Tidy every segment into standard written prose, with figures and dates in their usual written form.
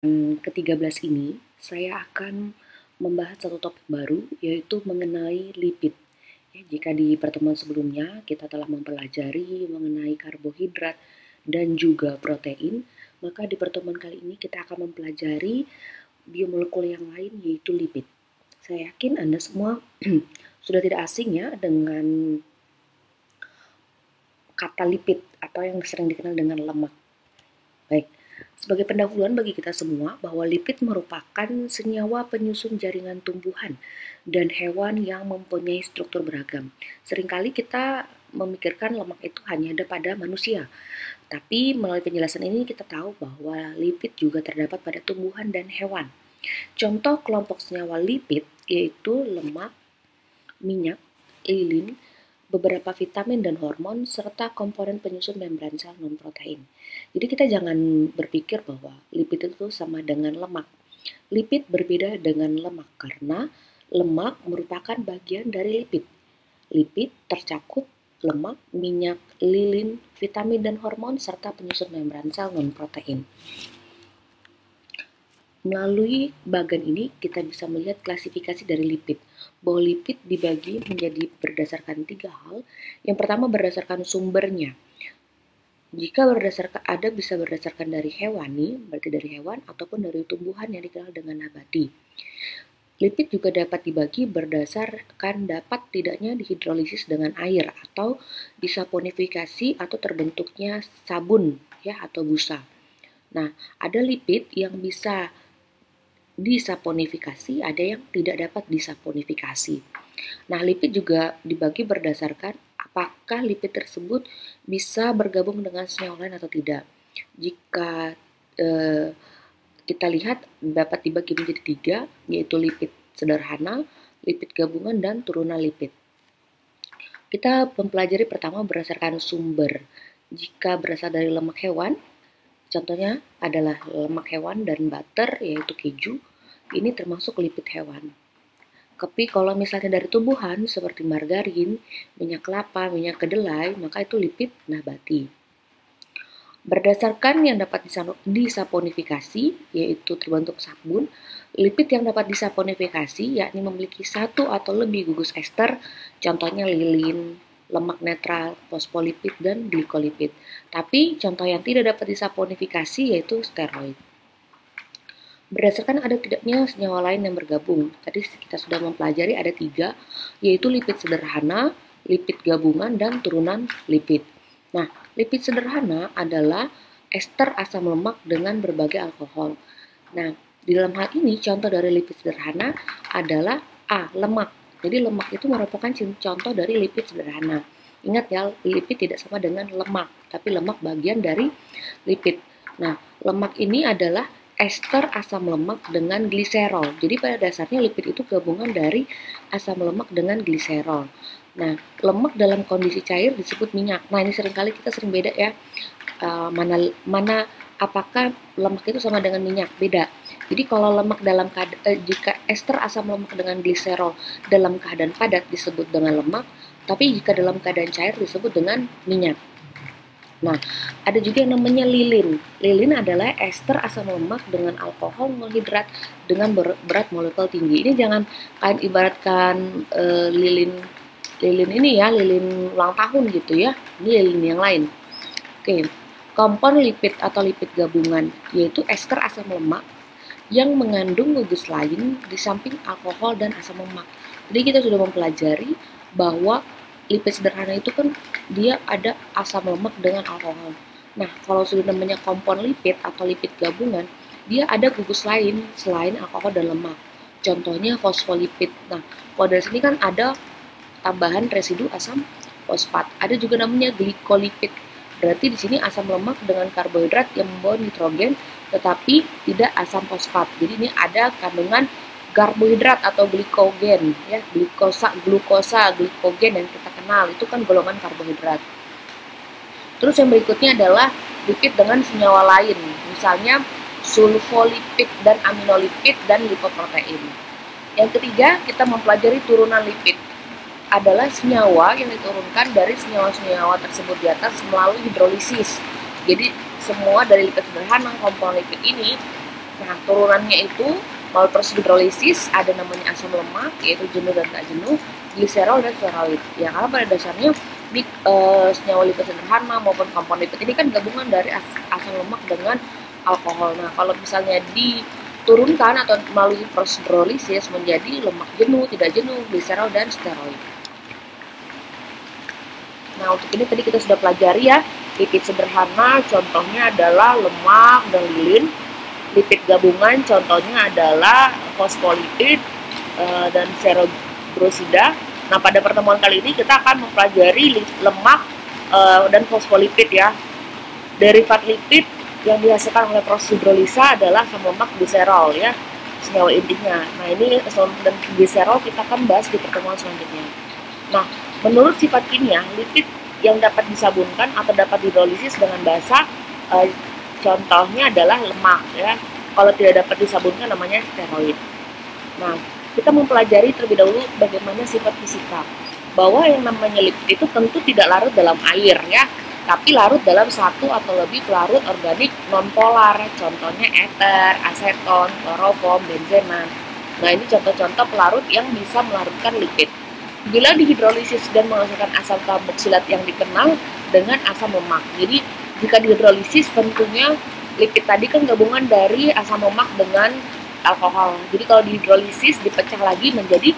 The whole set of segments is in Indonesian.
ke-13 ini, saya akan membahas satu topik baru, yaitu mengenai lipid. Ya, jika di pertemuan sebelumnya kita telah mempelajari mengenai karbohidrat dan juga protein, maka di pertemuan kali ini kita akan mempelajari biomolekul yang lain, yaitu lipid. Saya yakin Anda semua sudah tidak asing ya dengan kata lipid atau yang sering dikenal dengan lemak. Baik, sebagai pendahuluan bagi kita semua bahwa lipid merupakan senyawa penyusun jaringan tumbuhan dan hewan yang mempunyai struktur beragam. Seringkali kita memikirkan lemak itu hanya ada pada manusia. Tapi melalui penjelasan ini kita tahu bahwa lipid juga terdapat pada tumbuhan dan hewan. Contoh kelompok senyawa lipid yaitu lemak, minyak, lilin, beberapa vitamin dan hormon, serta komponen penyusun membran sel non-protein. Jadi kita jangan berpikir bahwa lipid itu sama dengan lemak. Lipid berbeda dengan lemak karena lemak merupakan bagian dari lipid. Lipid tercakup lemak, minyak, lilin, vitamin dan hormon, serta penyusun membran sel non-protein. Melalui bagian ini kita bisa melihat klasifikasi dari lipid. Bahwa lipid dibagi menjadi berdasarkan 3 hal. Yang pertama berdasarkan sumbernya. Jika bisa berdasarkan dari hewani, berarti dari hewan, ataupun dari tumbuhan yang dikenal dengan nabati. Lipid juga dapat dibagi berdasarkan dapat tidaknya dihidrolisis dengan air atau disaponifikasi atau terbentuknya sabun ya atau busa. Nah, ada lipid yang bisa disaponifikasi, ada yang tidak dapat disaponifikasi. Nah, lipid juga dibagi berdasarkan apakah lipid tersebut bisa bergabung dengan senyawa lain atau tidak. Jika kita lihat dapat dibagi menjadi 3, yaitu lipid sederhana, lipid gabungan, dan turunan lipid. Kita mempelajari pertama berdasarkan sumber. Jika berasal dari lemak hewan, contohnya adalah lemak hewan dan butter, yaitu keju. Ini termasuk lipid hewan. Tapi kalau misalnya dari tumbuhan seperti margarin, minyak kelapa, minyak kedelai, maka itu lipid nabati. Berdasarkan yang dapat disaponifikasi, yaitu terbentuk sabun, lipid yang dapat disaponifikasi yakni memiliki 1 atau lebih gugus ester, contohnya lilin, lemak netral, fosfolipid, dan glikolipid. Tapi contoh yang tidak dapat disaponifikasi yaitu steroid. Berdasarkan ada tidaknya senyawa lain yang bergabung. Tadi kita sudah mempelajari ada 3, yaitu lipid sederhana, lipid gabungan, dan turunan lipid. Nah, lipid sederhana adalah ester asam lemak dengan berbagai alkohol. Nah, di dalam hal ini contoh dari lipid sederhana adalah lemak. Jadi lemak itu merupakan contoh dari lipid sederhana. Ingat ya, lipid tidak sama dengan lemak, tapi lemak bagian dari lipid. Nah, lemak ini adalah ester asam lemak dengan gliserol. Jadi pada dasarnya lipid itu gabungan dari asam lemak dengan gliserol. Nah, lemak dalam kondisi cair disebut minyak. Nah, ini seringkali kita sering beda ya. Mana apakah lemak itu sama dengan minyak? Beda. Jadi kalau lemak dalam jika ester asam lemak dengan gliserol dalam keadaan padat disebut dengan lemak, tapi jika dalam keadaan cair disebut dengan minyak. Nah, ada juga yang namanya lilin. Lilin adalah ester asam lemak dengan alkohol monhidrat dengan berat molekul tinggi. Ini jangan kalian ibaratkan lilin ini ya, lilin ulang tahun gitu ya. Ini lilin yang lain. Oke, kompon lipid atau lipid gabungan yaitu ester asam lemak yang mengandung gugus lain di samping alkohol dan asam lemak. Jadi kita sudah mempelajari bahwa lipid sederhana itu kan dia ada asam lemak dengan alkohol. Nah, kalau sudah namanya kompon lipid atau lipid gabungan, dia ada gugus lain selain alkohol dan lemak. Contohnya fosfolipid. Nah, kalau dari sini kan ada tambahan residu asam fosfat. Ada juga namanya glikolipid. Berarti di sini asam lemak dengan karbohidrat yang membawa nitrogen, tetapi tidak asam fosfat. Jadi ini ada kandungan karbohidrat atau glikogen ya, glukosa, glikogen yang kita kenal itu kan golongan karbohidrat. Terus yang berikutnya adalah lipid dengan senyawa lain, misalnya sulfolipid dan aminolipid dan lipoprotein. Yang ketiga, kita mempelajari turunan lipid. Adalah senyawa yang diturunkan dari senyawa-senyawa tersebut di atas melalui hidrolisis. Jadi semua dari lipid sederhana, komponen lipid ini Nah, turunannya itu melalui proses hidrolisis ada namanya asam lemak, yaitu jenuh dan tak jenuh, gliserol dan steroid. Ya, karena pada dasarnya senyawa lipid sederhana maupun komponen lipid ini kan gabungan dari asam lemak dengan alkohol. Nah, kalau misalnya diturunkan atau melalui proses hidrolisis menjadi lemak jenuh, tidak jenuh, gliserol dan steroid. Nah, untuk ini tadi kita sudah pelajari ya, lipid sederhana contohnya adalah lemak dan lilin. Lipid gabungan contohnya adalah fosfolipid dan serobrosida. Nah, pada pertemuan kali ini kita akan mempelajari lemak dan fosfolipid ya. Derivat lipid yang dihasilkan oleh proses hidrolisa adalah asam lemak gliserol ya, senyawa intinya. Nah, ini asam dan gliserol kita akan bahas di pertemuan selanjutnya. Nah, menurut sifat kimia, lipid yang dapat disabunkan atau dapat hidrolisis dengan basah, contohnya adalah lemak ya. Kalau tidak dapat disabunkan namanya steroid. Nah, kita mempelajari terlebih dahulu bagaimana sifat fisika. Bahwa yang namanya lipid itu tentu tidak larut dalam air ya, tapi larut dalam satu atau lebih pelarut organik nonpolar. Contohnya eter, aseton, kloroform, benzenan. Nah, ini contoh-contoh pelarut yang bisa melarutkan lipid. Bila dihidrolisis dan menghasilkan asam karboksilat yang dikenal dengan asam lemak. Jadi jika dihidrolisis tentunya lipid tadi kan gabungan dari asam lemak dengan alkohol. Jadi kalau dihidrolisis dipecah lagi menjadi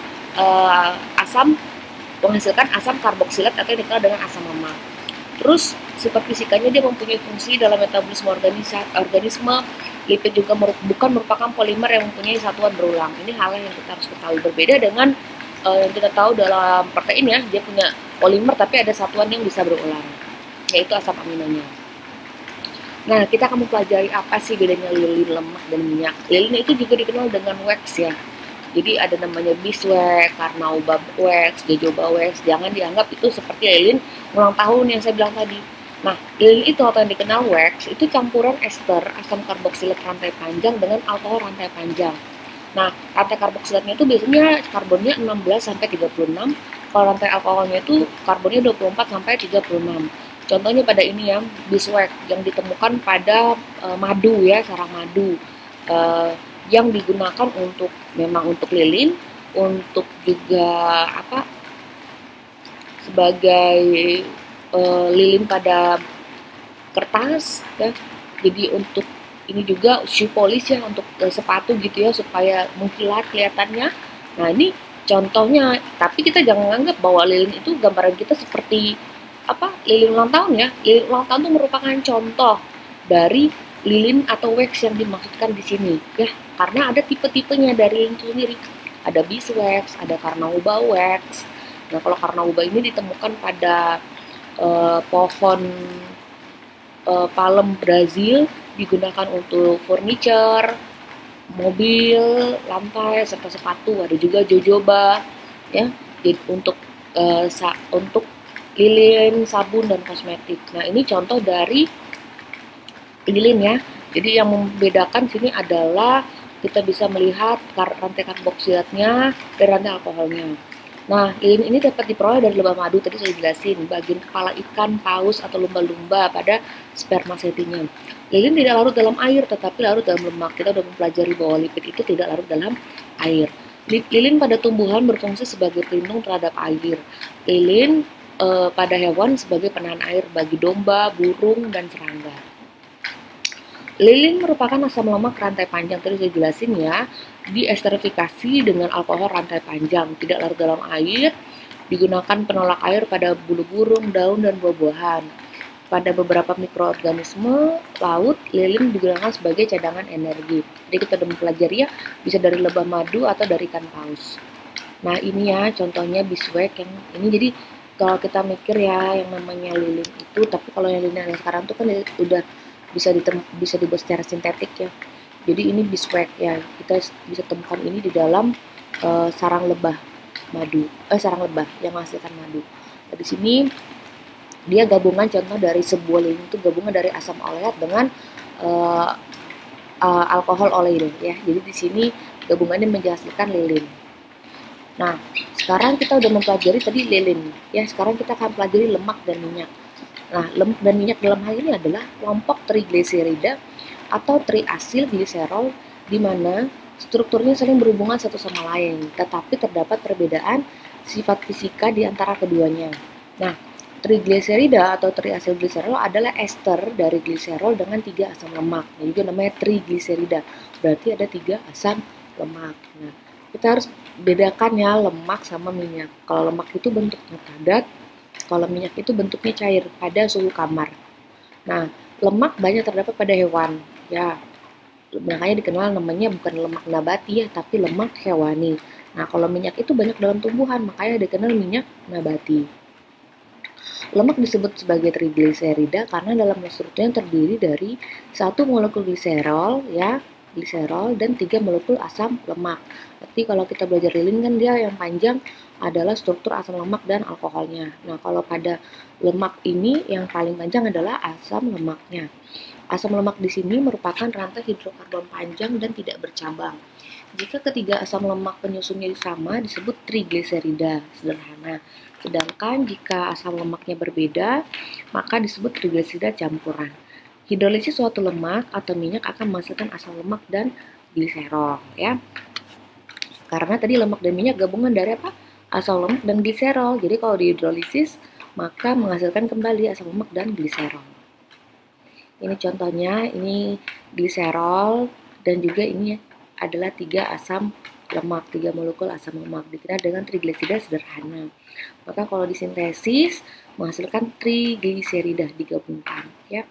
menghasilkan asam karboksilat atau yang dikenal dengan asam lemak. Terus sifat fisikanya dia mempunyai fungsi dalam metabolisme organisme. Lipid juga bukan merupakan polimer yang mempunyai satuan berulang. Ini hal yang kita harus ketahui, berbeda dengan yang kita tahu dalam protein ya, dia punya polimer tapi ada satuan yang bisa berulang, yaitu asam aminonya. Nah, kita akan mempelajari apa sih bedanya lilin, lemak, dan minyak. Lilin itu juga dikenal dengan wax ya. Jadi ada namanya beeswax, carnauba wax, jojoba wax. Jangan dianggap itu seperti lilin ulang tahun yang saya bilang tadi. Nah, lilin itu atau yang dikenal wax itu campuran ester asam karboksilat rantai panjang dengan alkohol rantai panjang. Nah, rantai karboksilatnya itu biasanya karbonnya 16 sampai 36. Kalau rantai alkoholnya itu karbonnya 24 sampai 36. Contohnya pada ini ya, beeswax yang ditemukan pada madu ya, sarang madu. Yang digunakan memang untuk lilin, untuk juga sebagai lilin pada kertas ya. Jadi untuk ini juga shoe polish ya, untuk sepatu gitu ya, supaya mengkilat kelihatannya. Nah, ini contohnya, tapi kita jangan anggap bahwa lilin itu gambaran kita seperti lilin ulang tahun ya. Lilin ulang tahun itu merupakan contoh dari lilin atau wax yang dimaksudkan di sini ya, karena ada tipe-tipenya dari lilin itu sendiri. Ada beeswax, ada carnauba wax. Nah, kalau carnauba ini ditemukan pada pohon palem Brazil, digunakan untuk furniture, mobil, lantai, serta sepatu. Ada juga jojoba ya, jadi untuk lilin, sabun, dan kosmetik. Nah, ini contoh dari lilin ya. Jadi yang membedakan sini adalah kita bisa melihat rantai karboksilatnya dan rantai alkoholnya. Nah, lilin ini dapat diperoleh dari lebah madu, tadi saya jelasin, bagian kepala ikan, paus, atau lumba-lumba pada spermasetinya. Lilin tidak larut dalam air, tetapi larut dalam lemak. Kita sudah mempelajari bahwa lipid itu tidak larut dalam air. Lilin pada tumbuhan berfungsi sebagai pelindung terhadap air. Lilin pada hewan sebagai penahan air bagi domba, burung, dan serangga. Lilin merupakan asam lemak rantai panjang, tadi saya jelasin ya, diesterifikasi dengan alkohol rantai panjang, tidak larut dalam air, digunakan penolak air pada bulu burung, daun, dan buah-buahan. Pada beberapa mikroorganisme laut, lilin digunakan sebagai cadangan energi. Jadi kita sudah mempelajari ya, bisa dari lebah madu atau dari ikan paus. Nah, ini ya contohnya beeswax yang ini. Jadi kalau kita mikir ya yang namanya lilin itu, tapi kalau yang lilin yang sekarang tuh kan udah bisa dibuat secara sintetik ya. Jadi ini beeswax ya, kita bisa temukan ini di dalam sarang lebah yang menghasilkan madu. Nah, di sini dia gabungan contoh dari sebuah lilin itu gabungan dari asam oleat dengan alkohol oleil ya. Jadi di sini gabungannya menghasilkan lilin. Nah, sekarang kita udah mempelajari tadi lilin ya. Sekarang kita akan pelajari lemak dan minyak. Nah, lemak dan minyak dalam hal ini adalah kelompok trigliserida atau triasil gliserol di mana strukturnya saling berhubungan satu sama lain, tetapi terdapat perbedaan sifat fisika di antara keduanya. Nah, trigliserida atau triasilgliserol adalah ester dari gliserol dengan 3 asam lemak. Nah, juga namanya trigliserida. Berarti ada 3 asam lemak. Nah, kita harus bedakan ya lemak sama minyak. Kalau lemak itu bentuknya padat, kalau minyak itu bentuknya cair pada suhu kamar. Nah, lemak banyak terdapat pada hewan. Ya, makanya dikenal namanya bukan lemak nabati ya, tapi lemak hewani. Nah, kalau minyak itu banyak dalam tumbuhan, makanya dikenal minyak nabati. Lemak disebut sebagai trigliserida karena dalam strukturnya terdiri dari satu molekul gliserol ya, gliserol dan 3 molekul asam lemak. Tapi kalau kita belajar lilin kan dia yang panjang adalah struktur asam lemak dan alkoholnya. Nah, kalau pada lemak ini yang paling panjang adalah asam lemaknya. Asam lemak di sini merupakan rantai hidrokarbon panjang dan tidak bercabang. Jika ketiga asam lemak penyusunnya sama, disebut trigliserida, sederhana. Sedangkan jika asam lemaknya berbeda, maka disebut trigliserida campuran. Hidrolisis suatu lemak atau minyak akan menghasilkan asam lemak dan gliserol, ya. Karena tadi lemak dan minyak gabungan dari apa? Asam lemak dan gliserol. Jadi kalau dihidrolisis, maka menghasilkan kembali asam lemak dan gliserol. Ini contohnya, ini gliserol dan juga ini adalah 3 asam lemak, 3 molekul asam lemak dikenal dengan trigliserida sederhana. Maka kalau disintesis menghasilkan trigliserida digabungkan ya.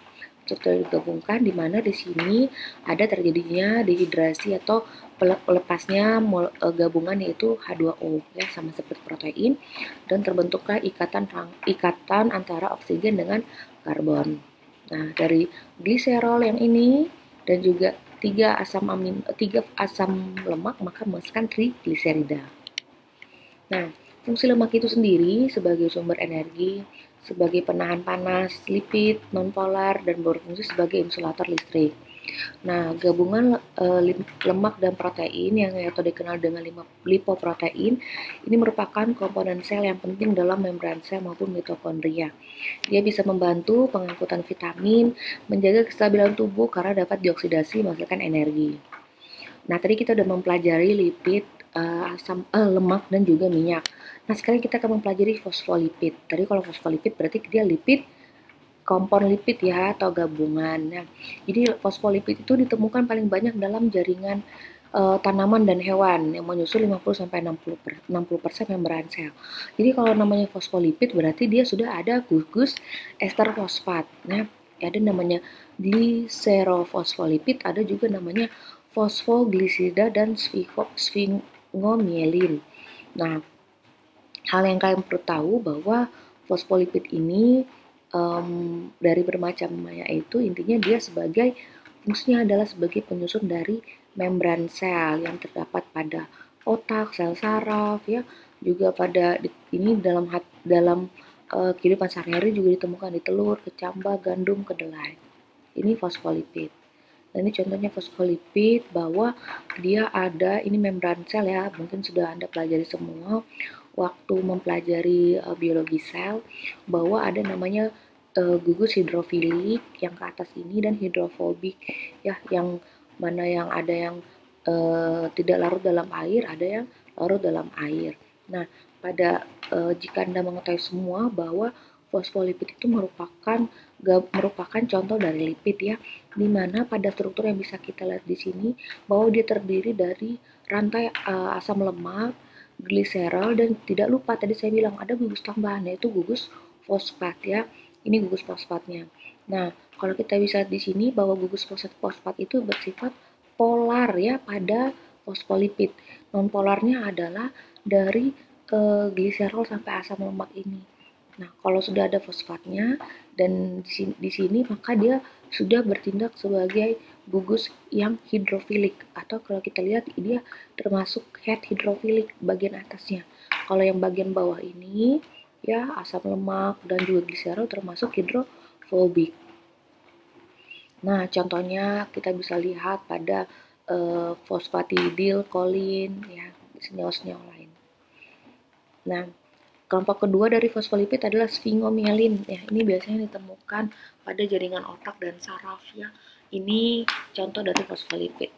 Struktur digabungkan di mana di sini ada terjadinya dehidrasi atau lepasnya gabungan yaitu H2O ya, sama seperti protein, dan terbentuklah ikatan antara oksigen dengan karbon. Nah, dari gliserol yang ini dan juga 3 asam lemak maka menghasilkan trigliserida. Nah, fungsi lemak itu sendiri sebagai sumber energi, sebagai penahan panas, lipid, nonpolar, dan berfungsi sebagai insulator listrik. Nah, gabungan lemak dan protein yang atau dikenal dengan lipoprotein ini merupakan komponen sel yang penting dalam membran sel maupun mitokondria. Dia bisa membantu pengangkutan vitamin, menjaga kestabilan tubuh karena dapat dioksidasi menghasilkan energi. Nah, tadi kita sudah mempelajari lipid, lemak dan juga minyak. Nah, sekarang kita akan mempelajari fosfolipid. Tadi kalau fosfolipid berarti dia lipid, kompon lipid ya atau gabungan. Nah, jadi fosfolipid itu ditemukan paling banyak dalam jaringan tanaman dan hewan yang menyusul 50-60% membran sel. Jadi kalau namanya fosfolipid berarti dia sudah ada gugus ester fosfat. Nah, ada namanya gliserofosfolipid, ada juga namanya fosfoglisida dan sphingomyelin. Nah, hal yang kalian perlu tahu bahwa fosfolipid ini dari bermacam yaitu intinya dia sebagai fungsinya adalah sebagai penyusun dari membran sel yang terdapat pada otak, sel saraf ya, juga pada ini dalam kehidupan sehari-hari juga ditemukan di telur, kecamba, gandum, kedelai. Ini fosfolipid. Nah, ini contohnya fosfolipid bahwa dia ada ini membran sel ya, mungkin sudah Anda pelajari semua waktu mempelajari biologi sel bahwa ada namanya gugus hidrofilik yang ke atas ini dan hidrofobik ya, yang mana yang ada yang tidak larut dalam air, ada yang larut dalam air. Nah, pada jika Anda mengetahui semua bahwa fosfolipid itu merupakan contoh dari lipid ya, di mana pada struktur yang bisa kita lihat di sini bahwa dia terdiri dari rantai asam lemak, gliserol, dan tidak lupa tadi saya bilang ada gugus tambahan yaitu gugus fosfat ya. Ini gugus fosfatnya. Nah, kalau kita bisa lihat di sini bahwa gugus fosfat itu bersifat polar ya pada fosfolipid. Non polarnya adalah dari gliserol sampai asam lemak ini. Nah, kalau sudah ada fosfatnya dan di sini maka dia sudah bertindak sebagai gugus yang hidrofilik, atau kalau kita lihat dia termasuk head hidrofilik bagian atasnya. Kalau yang bagian bawah ini ya asam lemak dan juga gliserol termasuk hidrofobik. Nah, contohnya kita bisa lihat pada fosfatidil, kolin ya, senyawa-senyawa lain. Nah, kelompok kedua dari fosfolipid adalah sphingomyelin. Ya, ini biasanya ditemukan pada jaringan otak dan saraf ya. Ini contoh dari fosfolipid.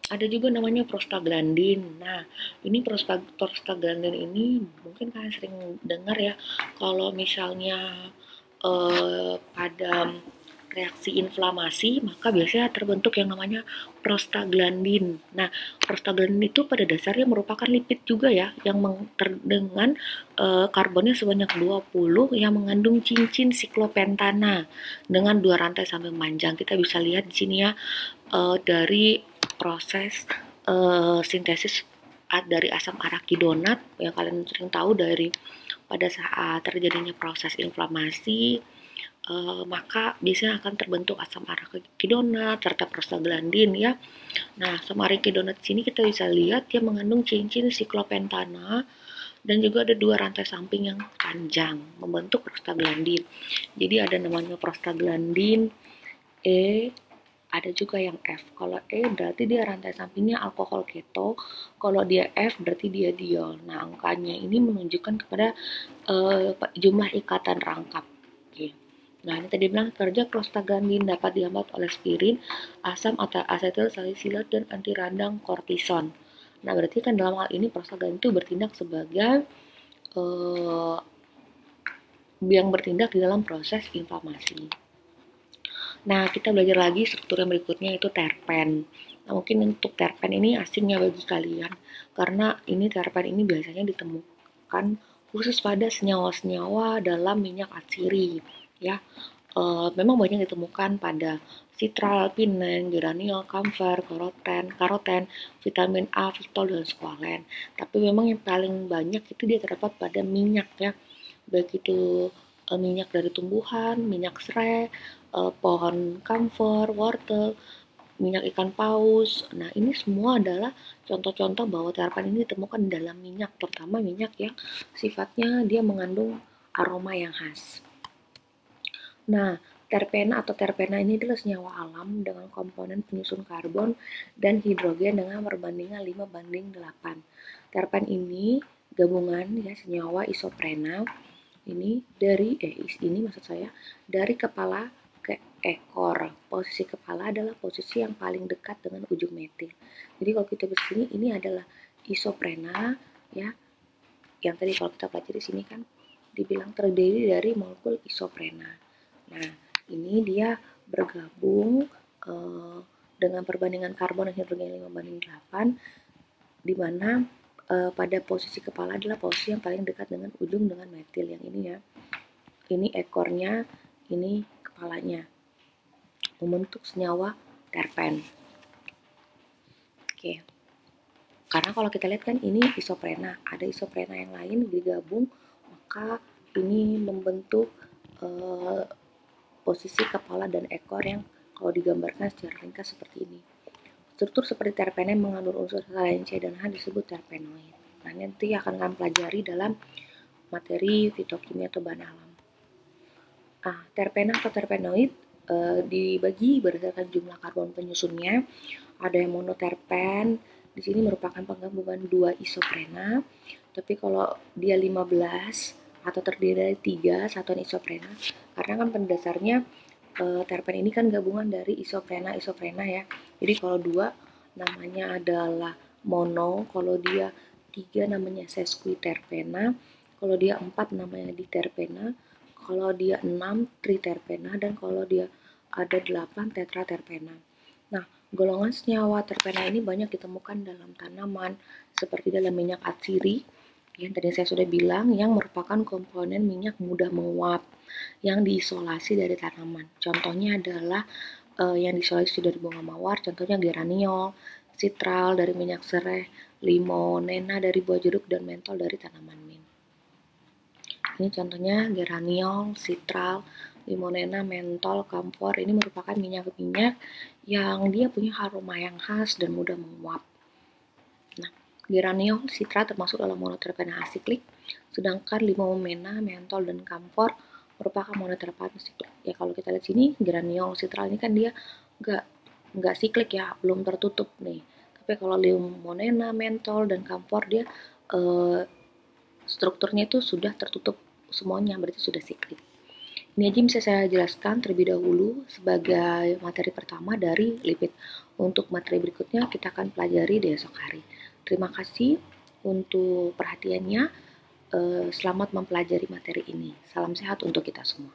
Ada juga namanya prostaglandin. Nah, ini prostaglandin ini mungkin kalian sering dengar ya, kalau misalnya pada reaksi inflamasi, maka biasanya terbentuk yang namanya prostaglandin. Nah, prostaglandin itu pada dasarnya merupakan lipid juga ya, yang dengan karbonnya sebanyak 20 yang mengandung cincin siklopentana dengan 2 rantai sampai memanjang. Kita bisa lihat di sini ya, dari proses sintesis dari asam arakidonat yang kalian sering tahu dari pada saat terjadinya proses inflamasi, maka biasanya akan terbentuk asam arakidonat serta prostaglandin ya. Nah, asam arakidonat sini kita bisa lihat dia mengandung cincin siklopentana dan juga ada 2 rantai samping yang panjang membentuk prostaglandin. Jadi ada namanya prostaglandin E, ada juga yang F. Kalau E berarti dia rantai sampingnya alkohol keto, kalau dia F berarti dia diol. Nah, angkanya ini menunjukkan kepada jumlah ikatan rangkap. Oke. Nah, ini tadi bilang kerja prostaglandin dapat dihambat oleh aspirin, asam atau asetil salisilat dan anti radang kortison. Nah, berarti kan dalam hal ini prostaglandin itu bertindak sebagai yang bertindak di dalam proses inflamasi. Nah, kita belajar lagi struktur yang berikutnya yaitu terpen. Nah, mungkin untuk terpen ini asingnya bagi kalian, karena ini terpen ini biasanya ditemukan khusus pada senyawa-senyawa dalam minyak atsiri. Ya, memang banyak ditemukan pada citral, pinen, geraniol, kamfer, karoten, vitamin A, fitol, dan squalen. Tapi memang yang paling banyak itu dia terdapat pada minyak ya, baik itu minyak dari tumbuhan, minyak serai, pohon kamfer, wortel, minyak ikan paus. Nah, ini semua adalah contoh-contoh bahwa terpen ini ditemukan dalam minyak, terutama minyak yang sifatnya dia mengandung aroma yang khas. Nah, terpena atau terpena ini adalah senyawa alam dengan komponen penyusun karbon dan hidrogen dengan perbandingan 5:8. Terpen ini gabungan ya senyawa isoprena ini maksud saya dari kepala ke ekor. Posisi kepala adalah posisi yang paling dekat dengan ujung metil. Jadi kalau kita bersini ini adalah isoprena ya. Yang tadi kalau kita pelajari sini kan dibilang terdiri dari molekul isoprena. Nah, ini dia bergabung dengan perbandingan karbon dan hidrogen 5:8, di mana pada posisi kepala adalah posisi yang paling dekat dengan ujung dengan metil yang ini ya. Ini ekornya, ini kepalanya. Membentuk senyawa terpen. Oke. Karena kalau kita lihat kan ini isoprena, ada isoprena yang lain digabung, maka ini membentuk posisi kepala dan ekor yang kalau digambarkan secara ringkas seperti ini. Struktur seperti terpena yang mengandung unsur selain C dan H disebut terpenoid. Nah, nanti akan kalian pelajari dalam materi fitokimia atau bahan alam. Terpena atau terpenoid dibagi berdasarkan jumlah karbon penyusunnya. Ada yang monoterpen, di sini merupakan penggabungan 2 isoprena. Tapi kalau dia 15 atau terdiri dari 3 satuan isoprena, karena kan pada dasarnya terpen ini kan gabungan dari isoprena ya. Jadi kalau 2 namanya adalah mono, kalau dia 3 namanya sesquiterpena, kalau dia 4 namanya diterpena, kalau dia 6 triterpena, dan kalau dia ada 8 tetraterpena. Nah, golongan senyawa terpena ini banyak ditemukan dalam tanaman seperti dalam minyak atsiri yang tadi saya sudah bilang, yang merupakan komponen minyak mudah menguap yang diisolasi dari tanaman. Contohnya adalah yang diisolasi dari bunga mawar, contohnya geraniol, citral dari minyak serai, limonena dari buah jeruk, dan mentol dari tanaman mint. Ini contohnya geraniol, citral, limonena, mentol, kamfor. Ini merupakan minyak-minyak yang dia punya aroma yang khas dan mudah menguap. Nah, geraniol, citral termasuk dalam monoterpena asiklik, sedangkan limonena, mentol, dan kamfor merupakan monoterpena siklik. Ya kalau kita lihat sini, geraniol, citral ini kan dia nggak siklik ya, belum tertutup nih. Tapi kalau limonena, mentol, dan kamfor dia strukturnya itu sudah tertutup semuanya, berarti sudah siklik. Ini aja bisa saya jelaskan terlebih dahulu sebagai materi pertama dari lipid. Untuk materi berikutnya kita akan pelajari di esok hari. Terima kasih untuk perhatiannya. Selamat mempelajari materi ini. Salam sehat untuk kita semua.